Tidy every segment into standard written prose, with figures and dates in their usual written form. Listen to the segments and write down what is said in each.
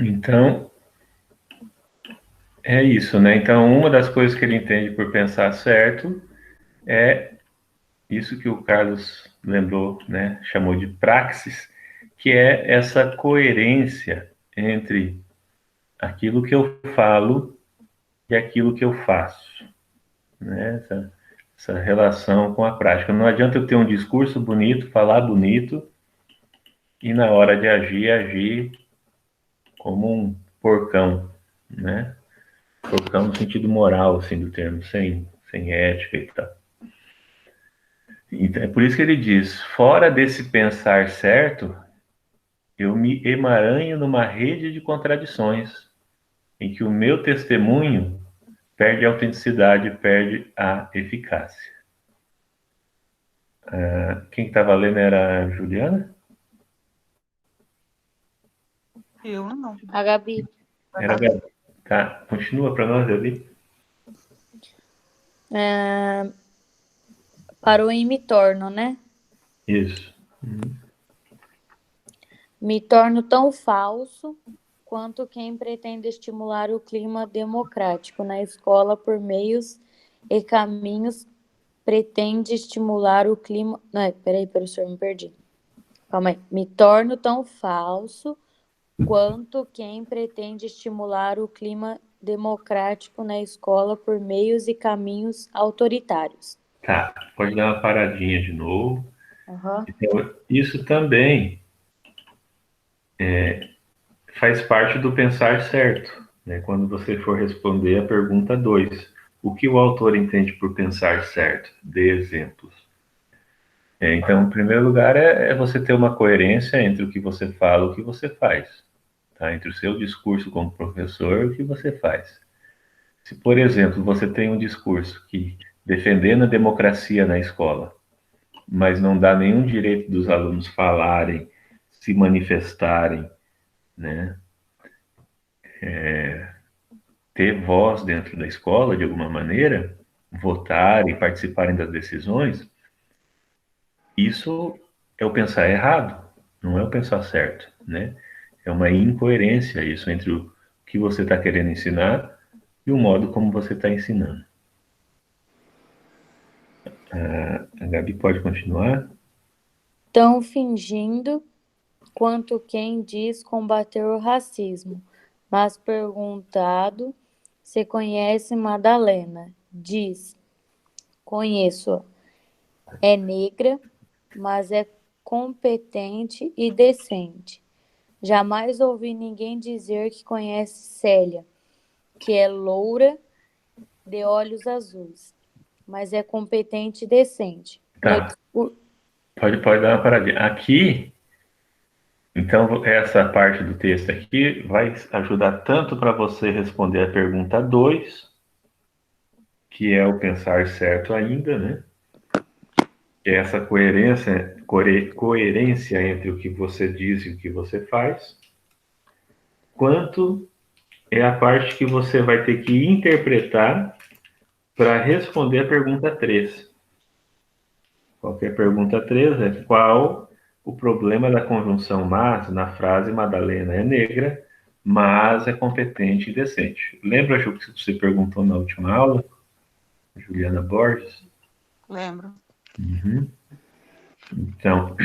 Então, é isso, né? Então, uma das coisas que ele entende por pensar certo é isso que o Carlos lembrou, né? Chamou de praxis, que é essa coerência entre aquilo que eu falo e aquilo que eu faço, né? Essa relação com a prática. Não adianta eu ter um discurso bonito, falar bonito, e na hora de agir, agir como um porcão, né? Porcão no sentido moral, assim, do termo, sem ética e tal. Então, é por isso que ele diz, fora desse pensar certo, eu me emaranho numa rede de contradições, em que o meu testemunho perde a autenticidade, perde a eficácia. Quem estava lendo era a Juliana? Eu não. A Gabi. Era a Gabi. Tá, continua para nós, Gabi. Parou em me torno, né? Isso. Me torno tão falso quanto quem pretende estimular o clima democrático na escola por meios e caminhos pretende estimular o clima... Não, peraí, professor, me perdi. Calma aí. Me torno tão falso quanto quem pretende estimular o clima democrático na escola por meios e caminhos autoritários. Tá, pode dar uma paradinha de novo. Uhum. Então, isso também faz parte do pensar certo, né? Quando você for responder a pergunta 2, o que o autor entende por pensar certo? Dê exemplos. Então, em primeiro lugar, é você ter uma coerência entre o que você fala e o que você faz, tá? Entre o seu discurso como professor e o que você faz. Se, por exemplo, você tem um discurso que defendendo a democracia na escola, mas não dá nenhum direito dos alunos falarem, se manifestarem, né? Ter voz dentro da escola de alguma maneira, votar e participarem das decisões, isso é o pensar errado, não é o pensar certo, né? É uma incoerência isso entre o que você está querendo ensinar e o modo como você está ensinando. A Gabi pode continuar? Tão fingindo quanto quem diz combater o racismo, mas perguntado se conhece Madalena, diz: conheço-a. É negra, mas é competente e decente. Jamais ouvi ninguém dizer que conhece Célia, que é loura de olhos azuis, mas é competente e decente. Tá, pode dar uma paradinha. Aqui, então, essa parte do texto aqui vai ajudar tanto para você responder a pergunta 2, que é o pensar certo ainda, né? Que é essa coerência entre o que você diz e o que você faz, quanto é a parte que você vai ter que interpretar para responder a pergunta 3. Qualquer pergunta 3 é qual o problema da conjunção mas na frase Madalena é negra, mas é competente e decente. Lembra, Ju, que você perguntou na última aula? Juliana Borges? Lembro. Uhum. Então,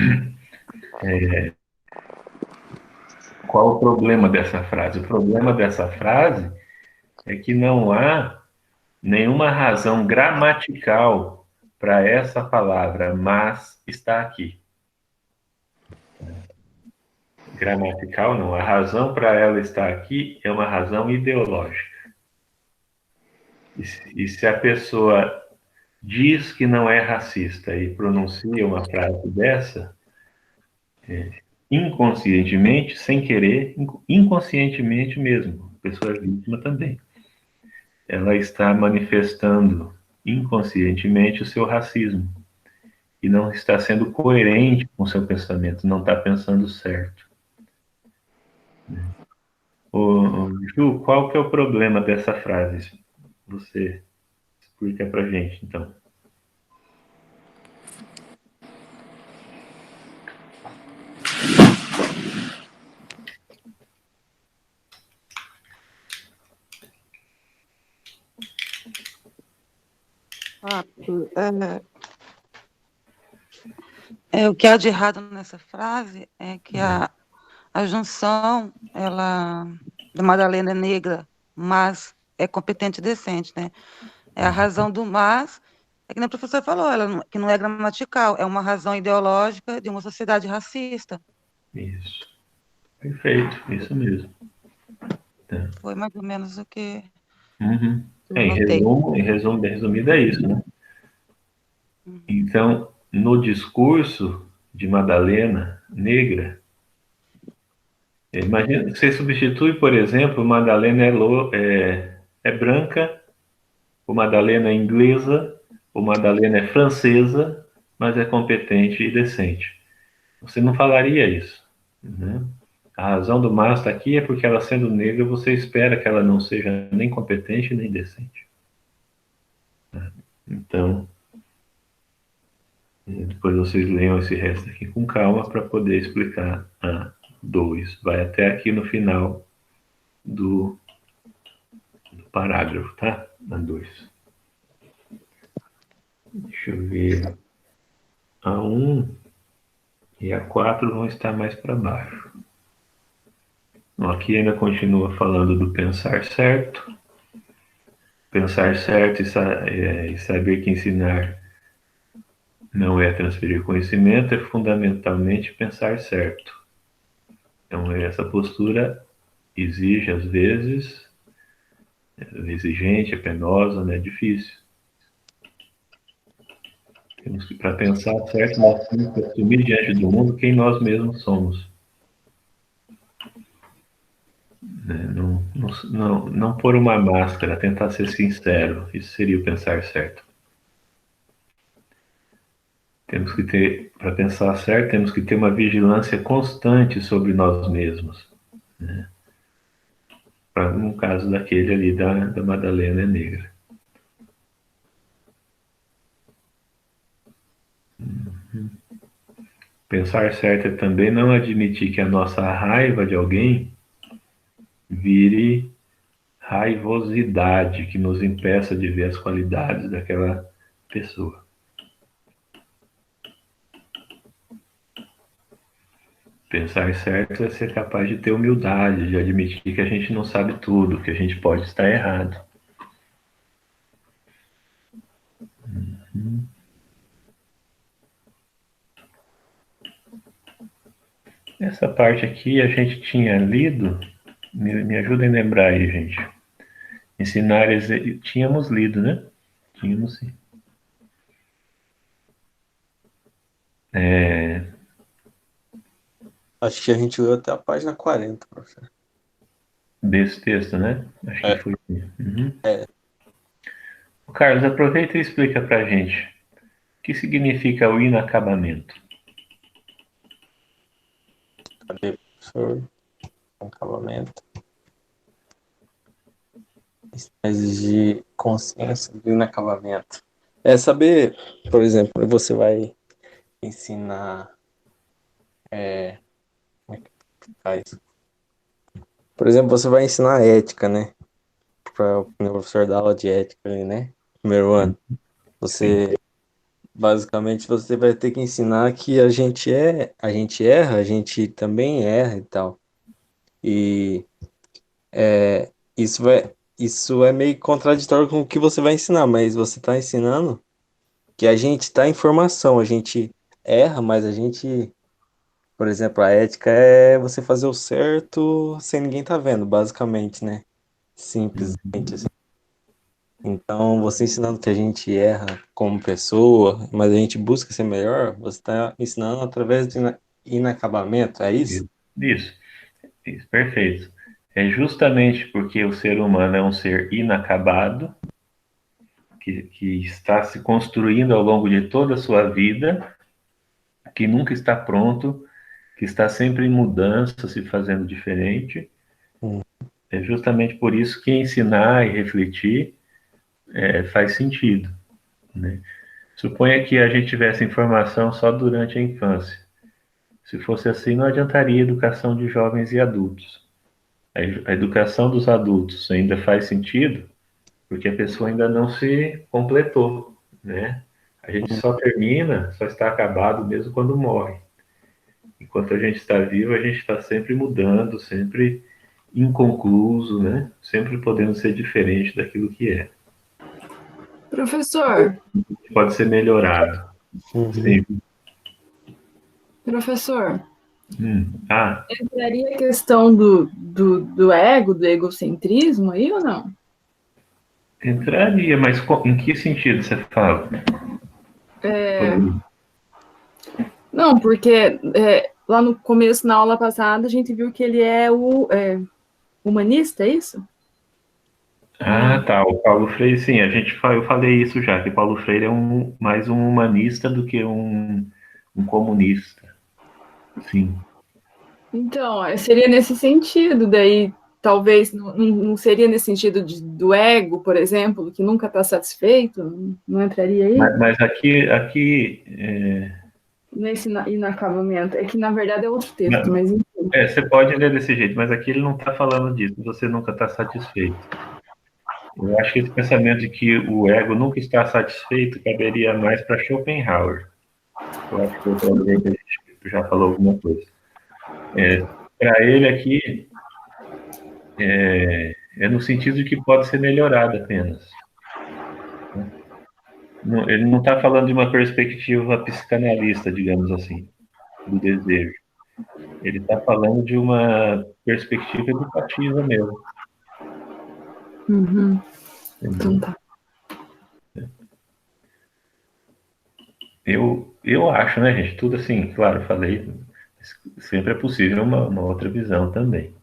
qual o problema dessa frase? O problema dessa frase é que não há nenhuma razão gramatical para essa palavra, mas está aqui. Gramatical não, a razão para ela estar aqui é uma razão ideológica. E se a pessoa diz que não é racista e pronuncia uma frase dessa, inconscientemente, sem querer, inconscientemente mesmo, a pessoa é vítima também. Ela está manifestando inconscientemente o seu racismo e não está sendo coerente com o seu pensamento, não está pensando certo. Ju, qual que é o problema dessa frase? Você explica pra gente, então. Exato. O que há de errado nessa frase é que a junção, ela, de Madalena é negra, mas é competente e decente, né? É a razão do mas, é que nem a professora falou, que não é gramatical, é uma razão ideológica de uma sociedade racista. Isso. Perfeito, isso mesmo. Tá. Foi mais ou menos o que Uhum. eu notei. Resumido é isso, né? Então, no discurso de Madalena negra, imagina, você substitui, por exemplo, Madalena é branca, o Madalena é inglesa, o Madalena é francesa, mas é competente e decente. Você não falaria isso, né? A razão do Masta aqui é porque ela sendo negra, você espera que ela não seja nem competente nem decente. Então, depois vocês leiam esse resto aqui com calma para poder explicar a 2. Vai até aqui no final do parágrafo, tá? A 2. Deixa eu ver. A 1 e a 4 vão estar mais para baixo. Bom, aqui ainda continua falando do pensar certo. Pensar certo e saber que ensinar não é transferir conhecimento, é fundamentalmente pensar certo. Então, essa postura exige, às vezes, é exigente, é penosa, né? É difícil. Temos que, para pensar certo, nós temos que assumir diante do mundo quem nós mesmos somos. Né? Não pôr uma máscara, tentar ser sincero. Isso seria o pensar certo. Temos que ter, para pensar certo, temos que ter uma vigilância constante sobre nós mesmos. Né? No caso daquele ali da Madalena Negra. Pensar certo é também não admitir que a nossa raiva de alguém vire raivosidade, que nos impeça de ver as qualidades daquela pessoa. Pensar certo é ser capaz de ter humildade, de admitir que a gente não sabe tudo, que a gente pode estar errado. Essa parte aqui a gente tinha lido, me ajudem a lembrar aí, gente. Ensinar, tínhamos lido, né? Tínhamos sim. Acho que a gente leu até a página 40, professor. Desse texto, né? Acho que foi. Uhum. É. Carlos, aproveita e explica pra gente o que significa o inacabamento. Cadê, professor? Acabamento. Espécies de consciência do inacabamento. É saber, por exemplo, você vai ensinar. Como é que faz? Por exemplo, você vai ensinar ética, né? Para o professor dar aula de ética ali, né? Primeiro ano. Você, basicamente, você vai ter que ensinar que a gente erra, a gente também erra e tal. E isso é meio contraditório com o que você vai ensinar, mas você está ensinando que a gente está em formação, a gente erra, mas a gente, por exemplo, a ética é você fazer o certo sem ninguém tá vendo, basicamente, né? Simplesmente assim. Então, você ensinando que a gente erra como pessoa, mas a gente busca ser melhor, você está ensinando através de inacabamento, é isso? Isso, perfeito. É justamente porque o ser humano é um ser inacabado, que está se construindo ao longo de toda a sua vida, que nunca está pronto, que está sempre em mudança, se fazendo diferente. É justamente por isso que ensinar e refletir faz sentido. Né? Suponha que a gente tivesse informação só durante a infância. Se fosse assim, não adiantaria a educação de jovens e adultos. A educação dos adultos ainda faz sentido porque a pessoa ainda não se completou, né? A gente só termina, só está acabado mesmo quando morre. Enquanto a gente está vivo, a gente está sempre mudando, sempre inconcluso, né? Sempre podendo ser diferente daquilo que é. Professor, Pode ser melhorado. Uhum. Sim. professor, Ah, entraria a questão do ego, do egocentrismo aí ou não? entraria, mas em que sentido você fala? É, não, porque lá no começo, na aula passada, a gente viu que ele é humanista, é isso? Ou Ah, não? tá. O Paulo Freire, sim, eu falei isso já, que Paulo Freire é mais um humanista do que um comunista. Sim. Então, seria nesse sentido, daí talvez não seria nesse sentido do ego, por exemplo, que nunca está satisfeito, não entraria aí? Mas aqui Nesse inacabamento. É que na verdade é outro texto, mas enfim. você pode ler desse jeito, mas aqui ele não está falando disso. Você nunca está satisfeito. Eu acho que esse pensamento de que o ego nunca está satisfeito caberia mais para Schopenhauer. Eu acho que outra vez a gente já falou alguma coisa. Para ele aqui é no sentido de que pode ser melhorado apenas. Ele não está falando de uma perspectiva psicanalista, digamos assim, do desejo. Ele está falando de uma perspectiva educativa mesmo. Uhum. Então Entendeu? tá. Eu acho, né, gente? Tudo assim, claro, eu falei, sempre é possível uma outra visão também.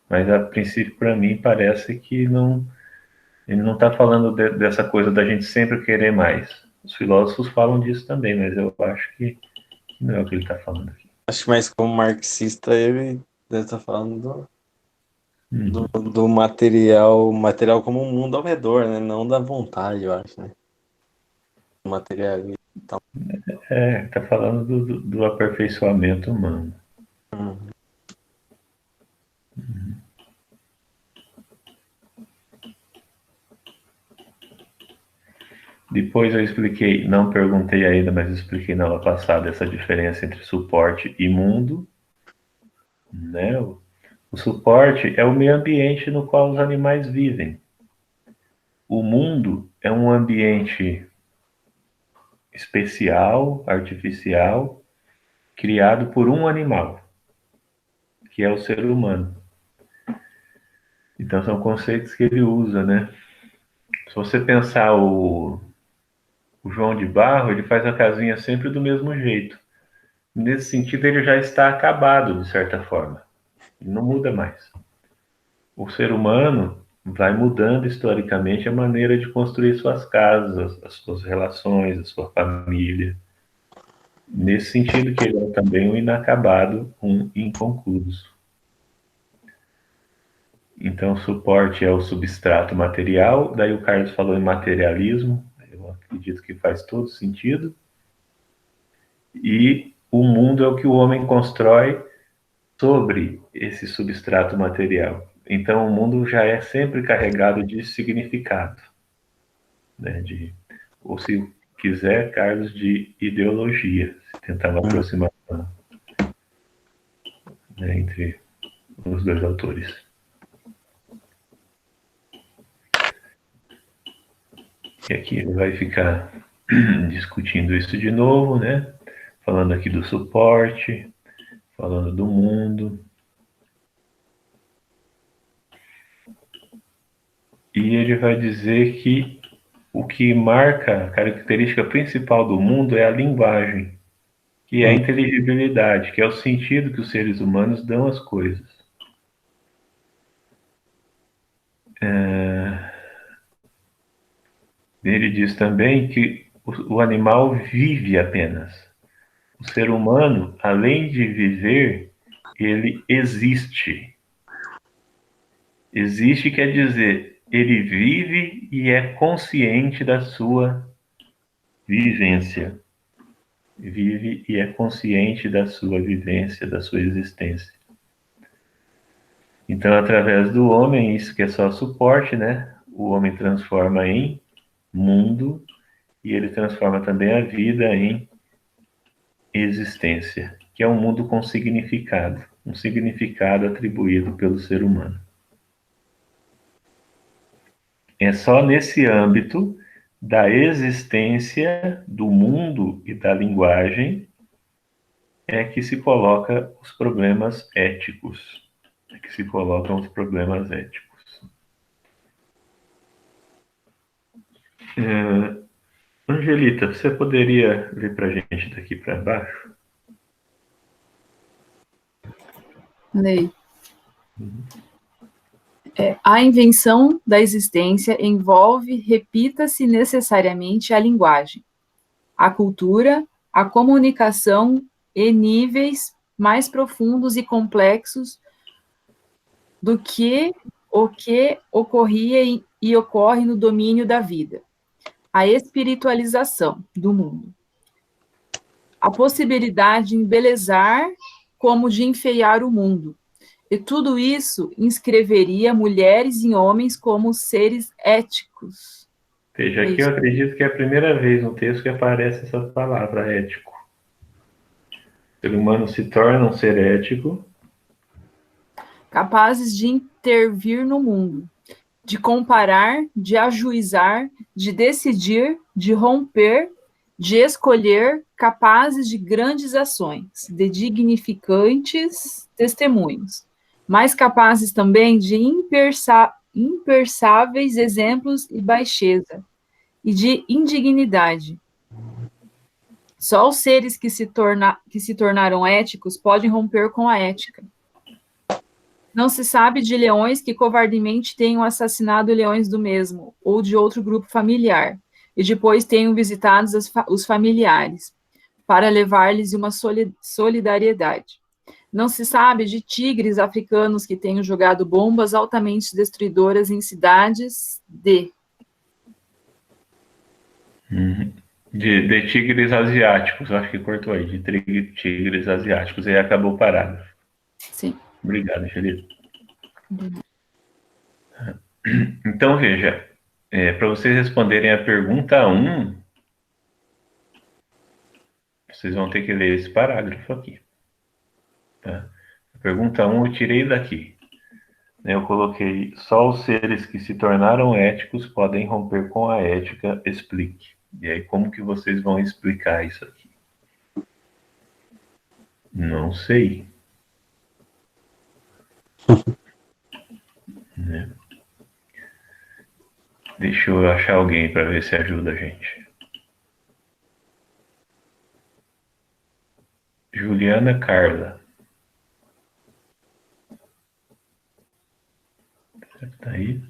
Mas a princípio, para mim, parece que não, ele não está falando dessa coisa da gente sempre querer mais. Os filósofos falam disso também, mas eu acho que não é o que ele está falando aqui. Acho que mais como marxista ele deve estar falando Uhum. do material como um mundo ao redor, né? Não da vontade, eu acho, né? O materialismo. Está falando do aperfeiçoamento humano. Depois eu expliquei, não perguntei ainda, mas expliquei na aula passada essa diferença entre suporte e mundo, né? O suporte é o meio ambiente no qual os animais vivem. O mundo é um ambiente especial, artificial, criado por um animal, que é o ser humano. Então são conceitos que ele usa, né? Se você pensar o João de Barro, ele faz a casinha sempre do mesmo jeito. Nesse sentido, ele já está acabado, de certa forma. Ele não muda mais. O ser humano vai mudando historicamente a maneira de construir suas casas, as suas relações, a sua família. Nesse sentido que ele é também um inacabado, um inconcluso. Então, suporte é o substrato material, daí o Carlos falou em materialismo, eu acredito que faz todo sentido. E o mundo é o que o homem constrói sobre esse substrato material. Então, o mundo já é sempre carregado de significado, né? Ou se quiser, Carlos, de ideologia, se tentar uma aproximação, né, entre os dois autores. E aqui ele vai ficar discutindo isso de novo, né? Falando aqui do suporte, falando do mundo. E ele vai dizer que o que marca a característica principal do mundo é a linguagem, que é a inteligibilidade, que é o sentido que os seres humanos dão às coisas. Ele diz também que o animal vive apenas. O ser humano, além de viver, ele existe. Existe quer dizer, ele vive e é consciente da sua vivência. Vive e é consciente da sua vivência, da sua existência. Então, através do homem, isso que é só suporte, né? O homem transforma em mundo e ele transforma também a vida em existência, que é um mundo com significado, um significado atribuído pelo ser humano. É só nesse âmbito da existência do mundo e da linguagem é que se coloca os problemas éticos. É que se colocam os problemas éticos. Angelita, você poderia ler para a gente daqui para baixo? Lei. A invenção da existência envolve, repita-se necessariamente, a linguagem, a cultura, a comunicação e níveis mais profundos e complexos do que o que ocorria e ocorre no domínio da vida. A espiritualização do mundo. A possibilidade de embelezar como de enfeiar o mundo. E tudo isso inscreveria mulheres e homens como seres éticos. Veja, aqui eu acredito que é a primeira vez no texto que aparece essa palavra, ético. O ser humano se torna um ser ético. Capazes de intervir no mundo, de comparar, de ajuizar, de decidir, de romper, de escolher, capazes de grandes ações, de dignificantes testemunhos, mas capazes também de impersáveis exemplos e baixeza, e de indignidade. Só os seres que se tornaram éticos podem romper com a ética. Não se sabe de leões que covardemente tenham assassinado leões do mesmo, ou de outro grupo familiar, e depois tenham visitado os familiares, para levar-lhes uma solidariedade. Não se sabe de tigres africanos que tenham jogado bombas altamente destruidoras em cidades de tigres asiáticos, acho que cortou aí, de tigres asiáticos, e aí acabou o parágrafo. Sim. Obrigado, Angelita. Então, veja, para vocês responderem a pergunta 1, vocês vão ter que ler esse parágrafo aqui. Tá? A pergunta 1 eu tirei daqui. Eu coloquei, só os seres que se tornaram éticos podem romper com a ética, explique. E aí, como que vocês vão explicar isso aqui? Não sei. Né? Deixa eu achar alguém para ver se ajuda a gente. Juliana Carla. Será que tá aí?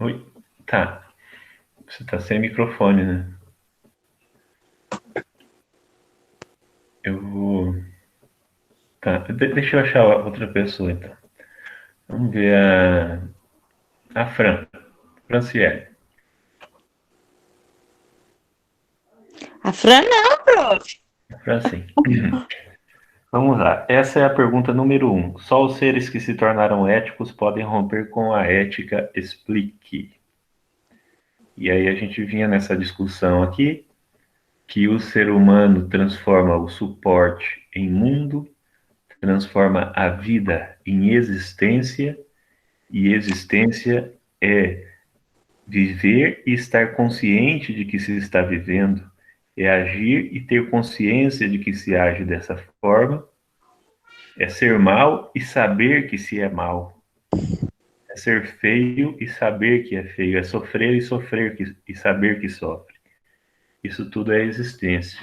Oi? Tá. Você tá sem microfone, né? Eu vou... Tá, deixa eu achar outra pessoa, então. Vamos ver a Franciele. A Fran não, prof. Fran, sim. Vamos lá. Essa é a pergunta número 1. Só os seres que se tornaram éticos podem romper com a ética, explique. E aí a gente vinha nessa discussão aqui, que o ser humano transforma o suporte em mundo, transforma a vida em existência, e existência é viver e estar consciente de que se está vivendo, é agir e ter consciência de que se age dessa forma, é ser mal e saber que se é mal, é ser feio e saber que é feio, é sofrer e saber que sofre. Isso tudo é existência.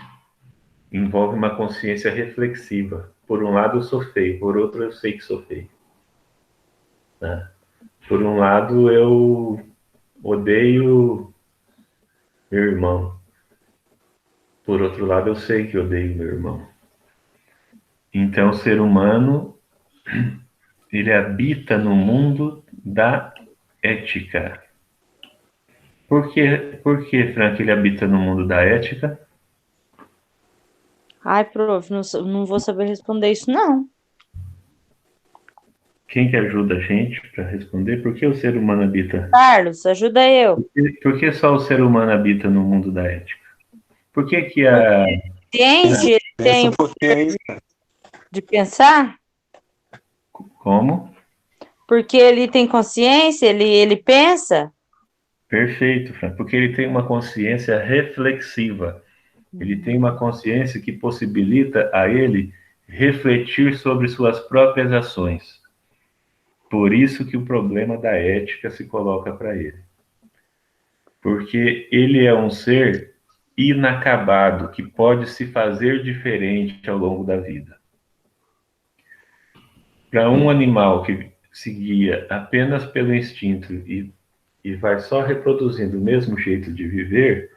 Envolve uma consciência reflexiva. Por um lado eu sou feio, por outro eu sei que sou feio. Né? Por um lado eu odeio meu irmão. Por outro lado eu sei que odeio meu irmão. Então o ser humano, ele habita no mundo da ética. Por que, Frank, ele habita no mundo da ética? Ai, prof, não vou saber responder isso, não. Quem que ajuda a gente para responder? Por que o ser humano habita? Carlos, ajuda eu. Por que só o ser humano habita no mundo da ética? Por que que a... Ciência, ele Pensa tem um pouquinho aí. de pensar, Como? porque ele tem consciência, ele pensa. Perfeito, Fran. Porque ele tem uma consciência reflexiva. Ele tem uma consciência que possibilita a ele refletir sobre suas próprias ações. Por isso que o problema da ética se coloca para ele. Porque ele é um ser inacabado, que pode se fazer diferente ao longo da vida. Para um animal que se guia apenas pelo instinto e vai só reproduzindo o mesmo jeito de viver,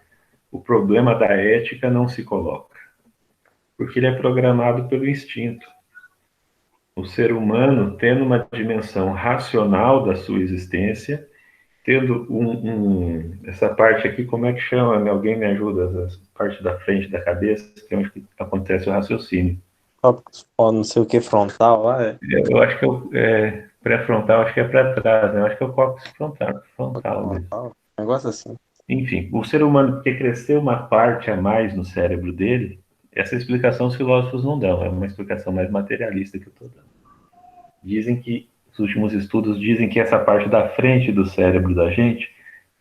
o problema da ética não se coloca. Porque ele é programado pelo instinto. O ser humano, tendo uma dimensão racional da sua existência, tendo essa parte aqui, como é que chama? Alguém me ajuda? Essa parte da frente da cabeça, que é onde acontece o raciocínio. Ó, não sei o que, frontal lá, Eu acho que pré-frontal, acho que é para trás, né? Eu acho que é o córtex frontal. Mesmo. Negócio assim. Enfim, o ser humano, porque cresceu uma parte a mais no cérebro dele, essa explicação os filósofos não dão, é uma explicação mais materialista que eu estou dando. Dizem que, os últimos estudos dizem que essa parte da frente do cérebro da gente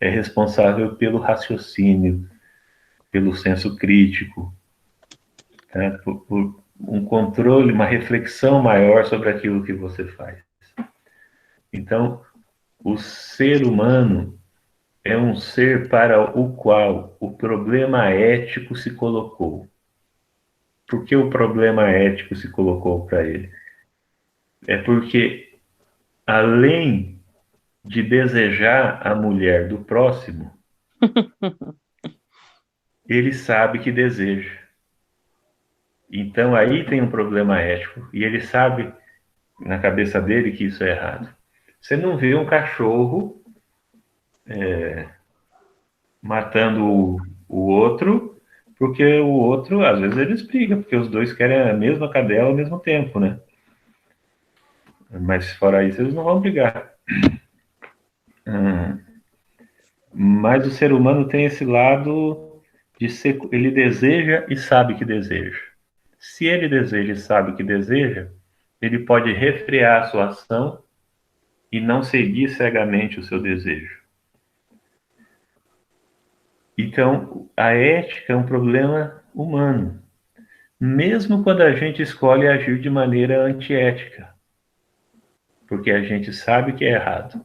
é responsável pelo raciocínio, pelo senso crítico, tá? por um controle, uma reflexão maior sobre aquilo que você faz. Então, o ser humano é um ser para o qual o problema ético se colocou. Por que o problema ético se colocou para ele? É porque, além de desejar a mulher do próximo, ele sabe que deseja. Então, aí tem um problema ético. E ele sabe, na cabeça dele, que isso é errado. Você não vê um cachorro matando o outro, porque o outro, às vezes, eles brigam, porque os dois querem a mesma cadela ao mesmo tempo, né? Mas fora isso, eles não vão brigar. Mas o ser humano tem esse lado de ser, ele deseja e sabe que deseja. Se ele deseja e sabe que deseja, ele pode refrear a sua ação e não seguir cegamente o seu desejo. Então, a ética é um problema humano, mesmo quando a gente escolhe agir de maneira antiética, porque a gente sabe que é errado,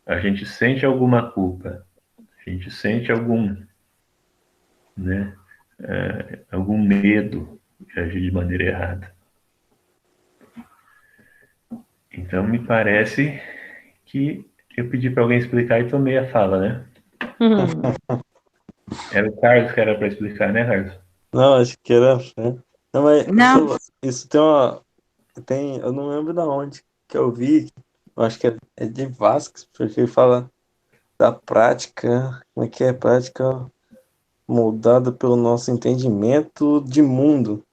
a gente sente alguma culpa, a gente sente algum medo de agir de maneira errada. Então, me parece que eu pedi para alguém explicar e tomei a fala, né? Era o Carlos que era para explicar, né, Carlos? Não, acho que era. Não, mas Não. isso tem eu não lembro da onde que eu vi. Eu acho que é de Vasquez, porque ele fala da prática. Como é que é? Prática moldada pelo nosso entendimento de mundo.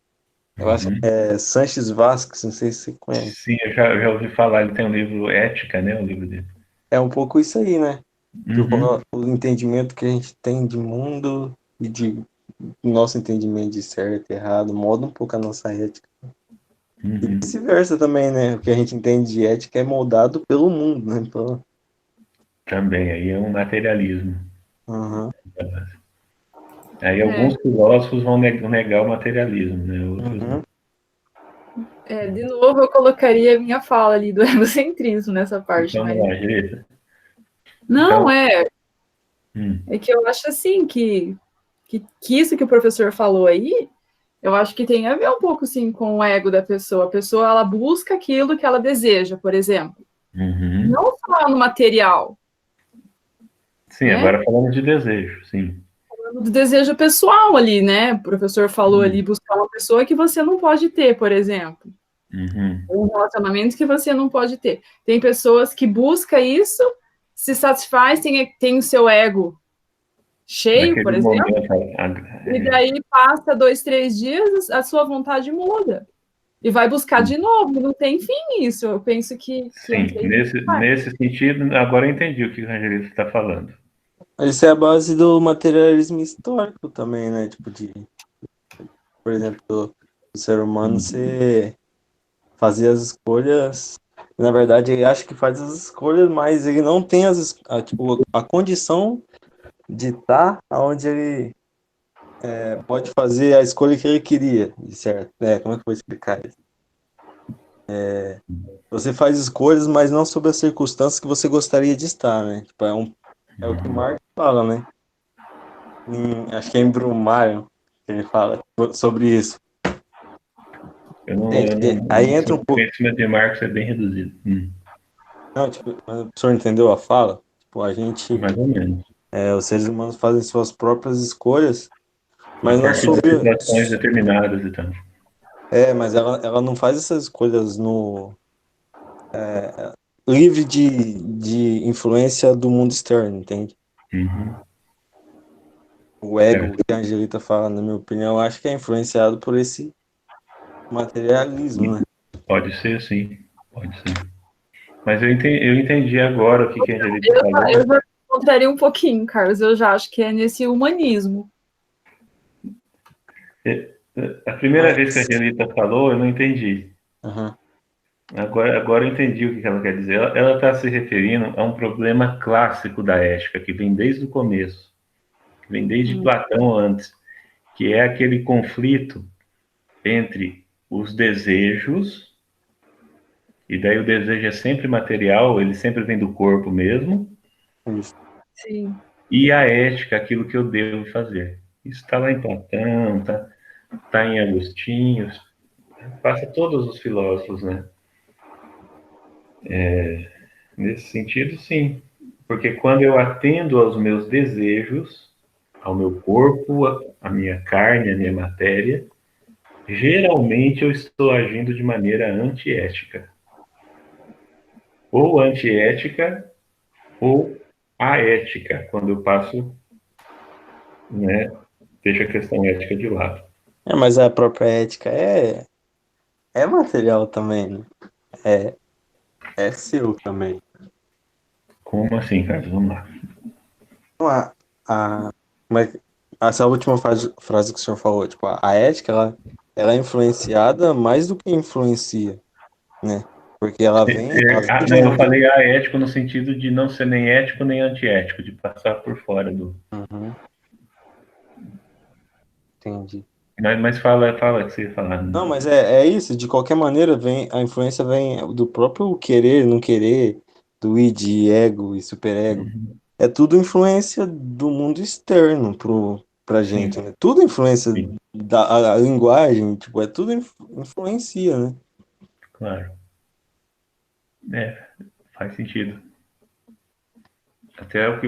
Eu acho que é Sanches Vasquez, não sei se você conhece. Sim, eu já ouvi falar, ele tem um livro Ética, né? O livro dele. É um pouco isso aí, né? Uhum. O entendimento que a gente tem de mundo e de nosso entendimento de certo e errado molda um pouco a nossa ética. E vice-versa também, né? O que a gente entende de ética é moldado pelo mundo, né? Então... Também, aí é um materialismo. Uhum. Aí alguns filósofos vão negar o materialismo, né? Outros não. De novo, eu colocaria a minha fala ali do egocentrismo nessa parte. Então, mas... não, direita. Não, Então... É que eu acho assim que isso que o professor falou aí, eu acho que tem a ver um pouco assim com o ego da pessoa. A pessoa, ela busca aquilo que ela deseja, por exemplo. Não só no material. Sim, né? Agora falando de desejo, sim. Falando do desejo pessoal ali, né? O professor falou ali, buscar uma pessoa que você não pode ter, por exemplo. Um relacionamento que você não pode ter. Tem pessoas que buscam isso, se satisfaz, tem o seu ego cheio, naquele por exemplo, momento, e daí passa 2, 3 dias, a sua vontade muda. E vai buscar de novo, não tem fim isso. Eu penso que Sim, nesse sentido, agora eu entendi o que o Angelito está falando. Isso é a base do materialismo histórico também, né? Tipo, por exemplo, o ser humano se fazer as escolhas. Na verdade, ele acha que faz as escolhas, mas ele não tem tipo, a condição de estar onde ele pode fazer a escolha que ele queria, certo? Como é que eu vou explicar isso? Você faz escolhas, mas não sob as circunstâncias que você gostaria de estar, né? Tipo, é o que Marx fala, né? Acho que é em Brumário que ele fala sobre isso. Aí entra um o pouco. conhecimento de Marx é bem reduzido. Não, tipo, o senhor entendeu a fala? Tipo, a gente, Mais ou menos. os seres humanos fazem suas próprias escolhas, A mas não partir de sobre. situações determinadas e tal. Mas ela não faz essas escolhas livre de influência do mundo externo, entende? Uhum. O ego que a Angelita fala, na minha opinião, eu acho que é influenciado por esse materialismo, né? Pode ser, sim. Pode ser. Mas eu entendi agora o que a Angelita falou. Eu já encontraria um pouquinho, Carlos. Eu já acho que é nesse humanismo. A primeira vez que a Angelita falou, eu não entendi. Uhum. Agora eu entendi o que ela quer dizer. Ela está se referindo a um problema clássico da ética, que vem desde o começo, que vem desde Platão antes, que é aquele conflito entre os desejos, e daí o desejo é sempre material, ele sempre vem do corpo mesmo, Isso. Sim. e a ética, aquilo que eu devo fazer. Isso está lá em Platão, tá em Agostinho, passa todos os filósofos, né? Nesse sentido, sim. Porque quando eu atendo aos meus desejos, ao meu corpo, à minha carne, à minha matéria, geralmente eu estou agindo de maneira antiética. Ou antiética, ou aética, quando eu passo, né, deixo a questão ética de lado. Mas a própria ética é material também, né? É seu também. Como assim, Carlos? Vamos lá. Então, essa última frase que o senhor falou, tipo, a ética, ela é influenciada mais do que influencia, né? Porque ela vem de Não, eu uma... falei aético no sentido de não ser nem ético nem antiético, de passar por fora do... Uhum. Entendi. Mas fala que você ia falar. Não, mas é isso, de qualquer maneira, a influência vem do próprio querer, não querer, do id, ego e superego. É tudo influência do mundo externo pra Sim, gente, né? Tudo influência sim, a linguagem, tipo, tudo influencia, né? claro. Faz sentido. Até o que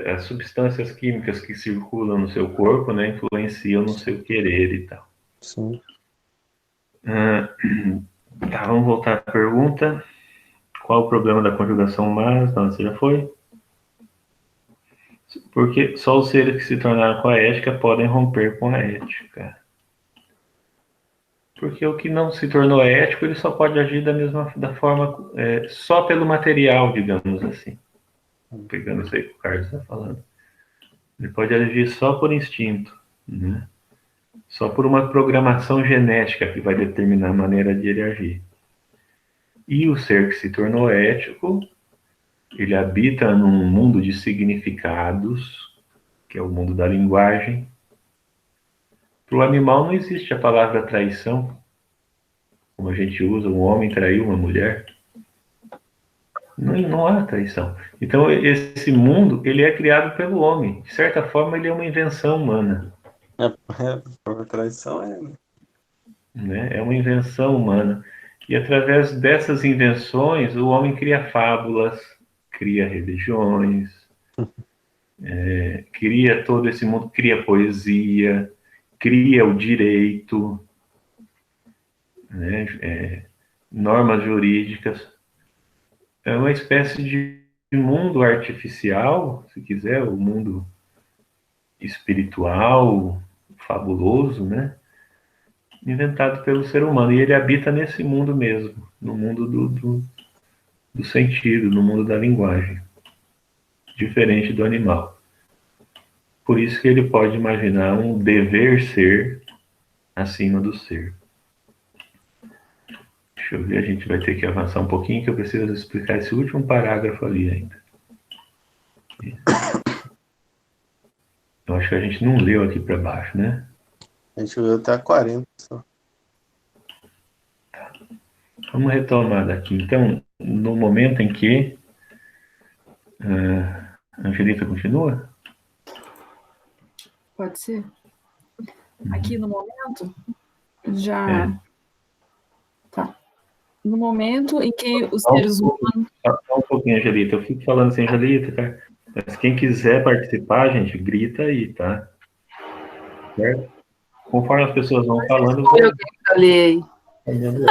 as substâncias químicas que circulam no seu corpo, né, influenciam no seu querer e tal. Sim. Tá, vamos voltar à pergunta. Qual o problema da conjugação mas? Não, você já foi? Porque só os seres que se tornaram com a ética podem romper com a ética. Porque o que não se tornou ético, ele só pode agir da forma, só pelo material, digamos assim. Pegando isso aí que o Carlos está falando. Ele pode agir só por instinto, né? Só por uma programação genética que vai determinar a maneira de ele agir. E o ser que se tornou ético, ele habita num mundo de significados, que é o mundo da linguagem. Para o animal não existe a palavra traição, como a gente usa, um homem traiu uma mulher. Não há traição. Então, esse mundo, ele é criado pelo homem. De certa forma, ele é uma invenção humana. A traição Né? É uma invenção humana. E através dessas invenções, o homem cria fábulas, cria religiões, cria todo esse mundo, cria poesia, cria o direito, né? Normas jurídicas. É uma espécie de mundo artificial, se quiser, o mundo espiritual, fabuloso, né? inventado pelo ser humano. E ele habita nesse mundo mesmo, no mundo do sentido, no mundo da linguagem, diferente do animal. Por isso que ele pode imaginar um dever ser acima do ser. Deixa eu ver, a gente vai ter que avançar um pouquinho, que eu preciso explicar esse último parágrafo ali ainda. Eu acho que a gente não leu aqui para baixo, né? A gente leu até a 40 só. Vamos retomar daqui. Então, no momento em que a Angelita continua? Pode ser? Aqui no momento, já... Tá. No momento em que os seres humanos... Só um pouquinho, Angelita. Eu fico falando assim, Angelita, cara. Mas quem quiser participar, gente, grita aí, tá? Certo? Conforme as pessoas vão falando, eu vou... Eu falei. Entendeu?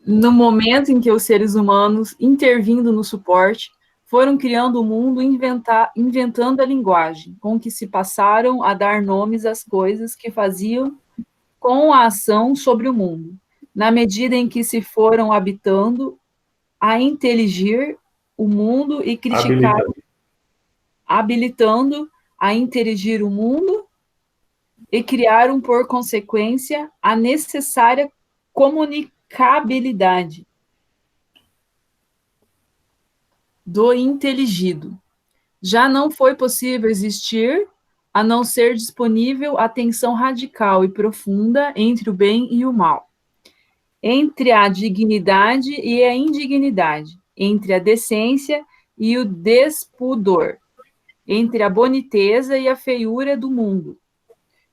No momento em que os seres humanos, intervindo no suporte, foram criando o mundo inventando a linguagem, com que se passaram a dar nomes às coisas que faziam com a ação sobre o mundo, na medida em que se foram habitando a inteligir o mundo e criticar, habilitando a inteligir o mundo e criaram, por consequência, a necessária comunicabilidade do inteligido. Já não foi possível existir a não ser disponível a tensão radical e profunda entre o bem e o mal, entre a dignidade e a indignidade, entre a decência e o despudor, entre a boniteza e a feiura do mundo.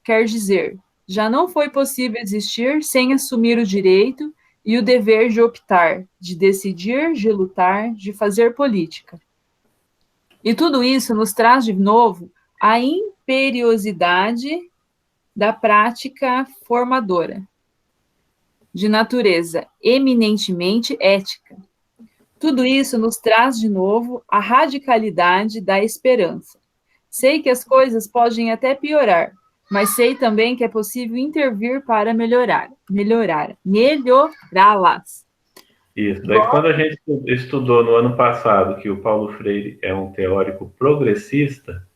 Quer dizer, já não foi possível existir sem assumir o direito e o dever de optar, de decidir, de lutar, de fazer política. E tudo isso nos traz de novo a imperiosidade da prática formadora, de natureza eminentemente ética. Tudo isso nos traz de novo a radicalidade da esperança. Sei que as coisas podem até piorar, mas sei também que é possível intervir para melhorá-las. Isso. Daí, quando a gente estudou no ano passado que o Paulo Freire é um teórico progressista,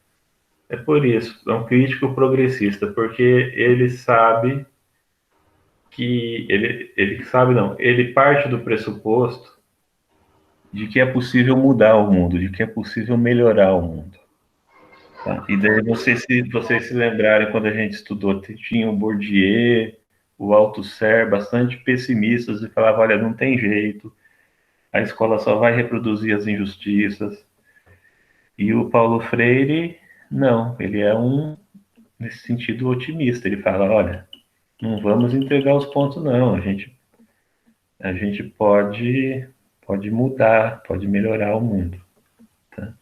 é por isso, é um crítico progressista, porque ele sabe que ele parte do pressuposto de que é possível mudar o mundo, de que é possível melhorar o mundo. Tá? E daí, vocês se lembrarem, quando a gente estudou, tinha o Bourdieu, o Althusser, bastante pessimistas, e falavam, olha, não tem jeito, a escola só vai reproduzir as injustiças. E o Paulo Freire, não, ele é nesse sentido, otimista. Ele fala, olha, não vamos entregar os pontos, não, a gente pode mudar, pode melhorar o mundo. Tá?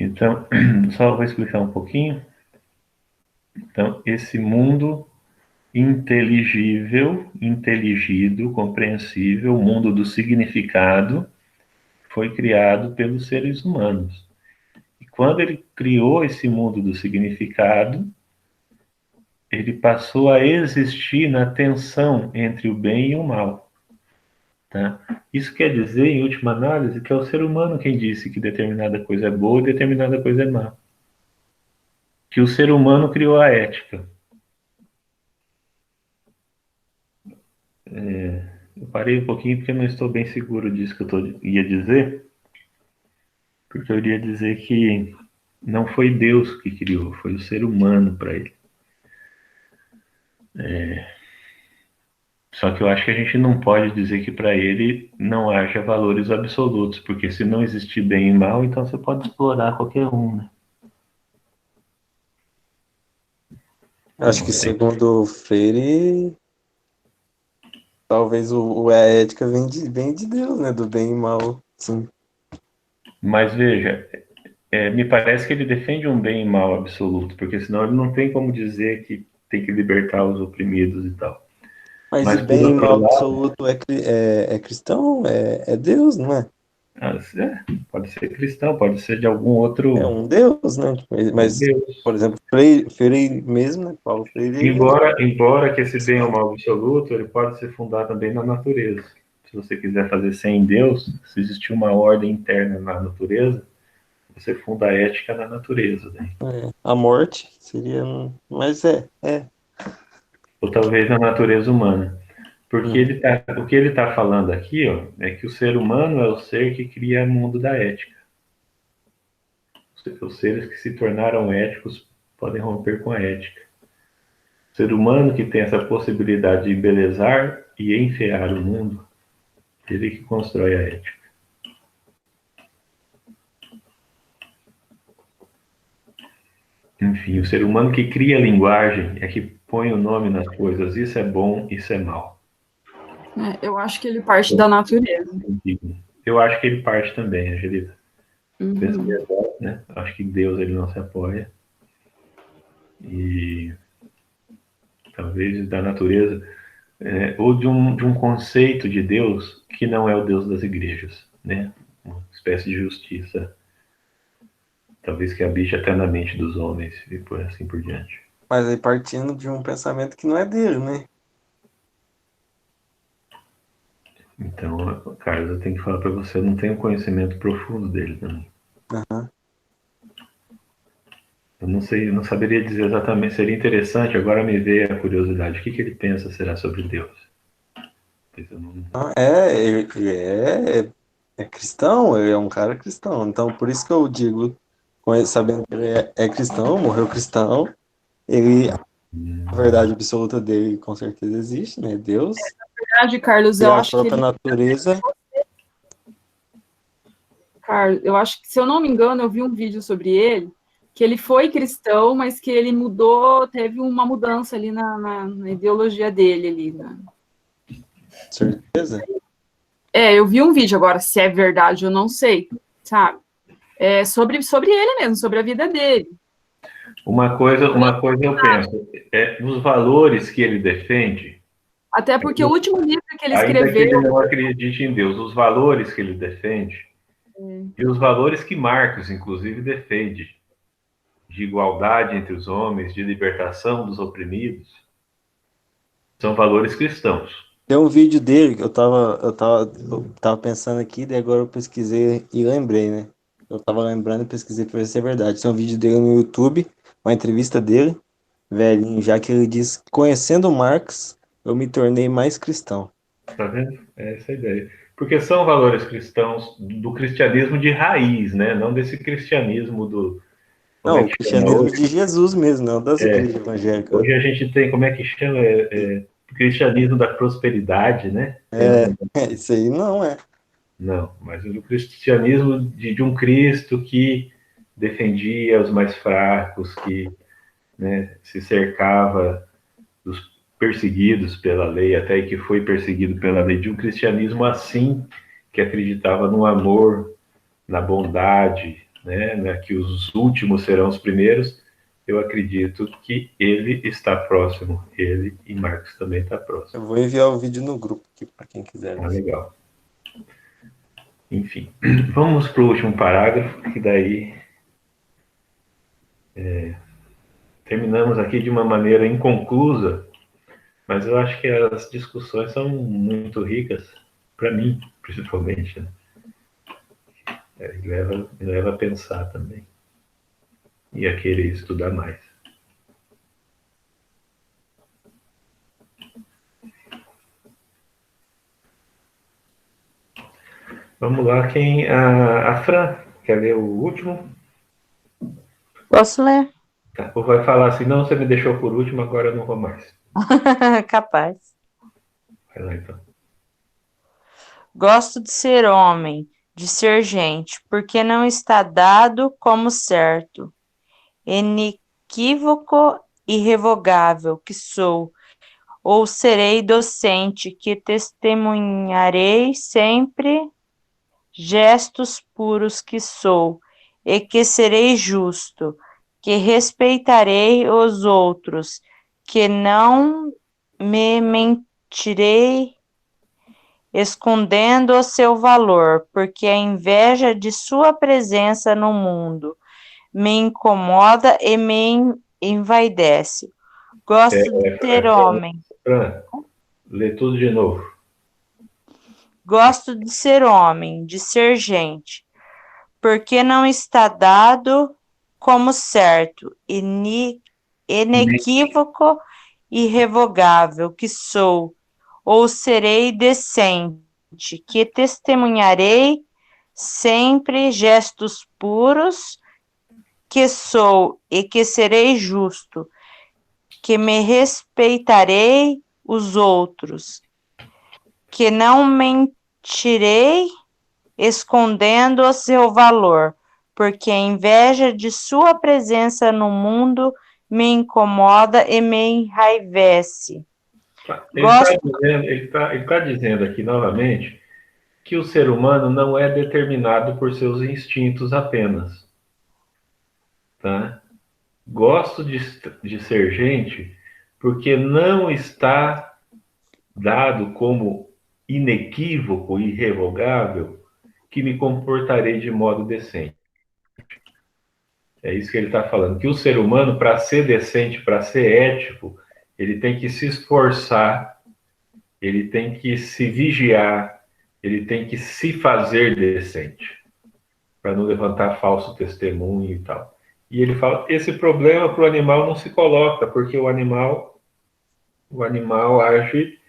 Então, só vou explicar um pouquinho. Então, esse mundo inteligível, inteligido, compreensível, o mundo do significado, foi criado pelos seres humanos. E quando ele criou esse mundo do significado, ele passou a existir na tensão entre o bem e o mal. Tá? Isso quer dizer, em última análise, que é o ser humano quem disse que determinada coisa é boa e determinada coisa é má. Que o ser humano criou a ética. Eu parei um pouquinho porque eu não estou bem seguro disso que eu ia dizer, porque eu iria dizer que não foi Deus que criou, foi o ser humano para ele. Só que eu acho que a gente não pode dizer que para ele não haja valores absolutos, porque se não existir bem e mal, então você pode explorar qualquer um, né? Acho que segundo o Freire, talvez a ética vem de Deus, né? Do bem e mal, sim. Mas veja, me parece que ele defende um bem e mal absoluto, porque senão ele não tem como dizer que tem que libertar os oprimidos e tal. Mas o bem e mal absoluto é cristão? É Deus, não é? Pode ser cristão, pode ser de algum outro É um Deus, né? Mas, Deus. por exemplo, Freire mesmo, né? Paulo Freire, ele Embora que esse bem ou mal absoluto, ele pode se fundar também na natureza. Se você quiser fazer sem Deus, se existir uma ordem interna na natureza, você funda a ética na natureza, né? a morte seria. Mas Ou talvez na natureza humana. Porque Hum. o que ele está falando aqui, ó, é que o ser humano é o ser que cria o mundo da ética. Os seres que se tornaram éticos podem romper com a ética. O ser humano que tem essa possibilidade de embelezar e enfear o mundo, ele que constrói a ética. Enfim, o ser humano que cria a linguagem é que põe o nome nas coisas. Isso é bom, isso é mal. Eu acho que ele parte da natureza. Eu acho que ele parte também, Angelita. Uhum. Né? Acho que Deus ele não se apoia. E talvez da natureza, ou de um conceito de Deus que não é o Deus das igrejas, né? Uma espécie de justiça, talvez que habite até na mente dos homens e por assim por diante. Mas aí partindo de um pensamento que não é dele, né? Então, Carlos, eu tenho que falar para você, eu não tenho conhecimento profundo dele também. Uhum. Eu não sei, eu não saberia dizer exatamente. Seria interessante, agora me veio a curiosidade. O que ele pensa será sobre Deus? Ele é cristão, ele é um cara cristão. Então, por isso que eu digo, sabendo que ele é cristão, morreu cristão, ele, a verdade absoluta dele com certeza existe, né? Deus. Na verdade, Carlos, E eu a acho que própria natureza. Carlos, eu acho que, se eu não me engano, eu vi um vídeo sobre ele, que ele foi cristão, mas que ele mudou, teve uma mudança ali na ideologia dele ali, né? Certeza? Eu vi um vídeo agora, se é verdade eu não sei, sabe? Sobre ele mesmo, sobre a vida dele. Uma coisa eu penso, nos valores que ele defende, Até porque o último livro que ele ainda que ele escreveu... não acredite em Deus, os valores que ele defende, e os valores que Marcos, inclusive, defende, de igualdade entre os homens, de libertação dos oprimidos, são valores cristãos. Tem um vídeo dele que eu tava pensando aqui, daí agora eu pesquisei e lembrei, né? Eu tava lembrando e pesquisei pra ver se é verdade. Tem um vídeo dele no YouTube, uma entrevista dele, velhinho, já que ele diz: conhecendo Marx, eu me tornei mais cristão. Tá vendo? É essa a ideia. Porque são valores cristãos do cristianismo de raiz, né? Não desse cristianismo do. Como Não, é o que chama cristianismo hoje? de Jesus mesmo, não das igrejas evangélicas. Hoje a gente tem, como é que chama? Cristianismo da prosperidade, né? Isso aí não é. Não, mas o cristianismo de um Cristo que defendia os mais fracos, que, né, se cercava dos perseguidos pela lei, até que foi perseguido pela lei, de um cristianismo assim, que acreditava no amor, na bondade, né, que os últimos serão os primeiros. Eu acredito que ele está próximo, ele e Marcos também está próximo. Eu vou enviar o vídeo no grupo aqui para quem quiser. Legal. Enfim, vamos para o último parágrafo, que daí terminamos aqui de uma maneira inconclusa, mas eu acho que as discussões são muito ricas, para mim, principalmente. Né? Me leva a pensar também e a querer estudar mais. Vamos lá, a Fran, quer ler o último? Posso ler? Tá. Ou vai falar assim, não, você me deixou por último, agora eu não vou mais. Capaz. Vai lá, então. Gosto de ser homem, de ser gente, porque não está dado como certo, inequívoco, irrevogável que sou, ou serei docente, que testemunharei sempre gestos puros que sou, e que serei justo, que respeitarei os outros, que não me mentirei escondendo o seu valor, porque a inveja de sua presença no mundo me incomoda e me envaidece. Gosto de ser homem. Fran, lê tudo de novo. Gosto de ser homem, de ser gente, porque não está dado como certo, inequívoco, irrevogável que sou, ou serei decente, que testemunharei sempre gestos puros, que sou e que serei justo, que me respeitarei os outros, que não mentirei escondendo o seu valor, porque a inveja de sua presença no mundo me incomoda e me enraivece. Ele tá dizendo aqui novamente que o ser humano não é determinado por seus instintos apenas, tá? Gosto de ser gente porque não está dado como inequívoco, irrevogável, que me comportarei de modo decente. É isso que ele está falando, que o ser humano, para ser decente, para ser ético, ele tem que se esforçar, ele tem que se vigiar, ele tem que se fazer decente, para não levantar falso testemunho e tal. E ele fala, esse problema para o animal não se coloca, porque o animal age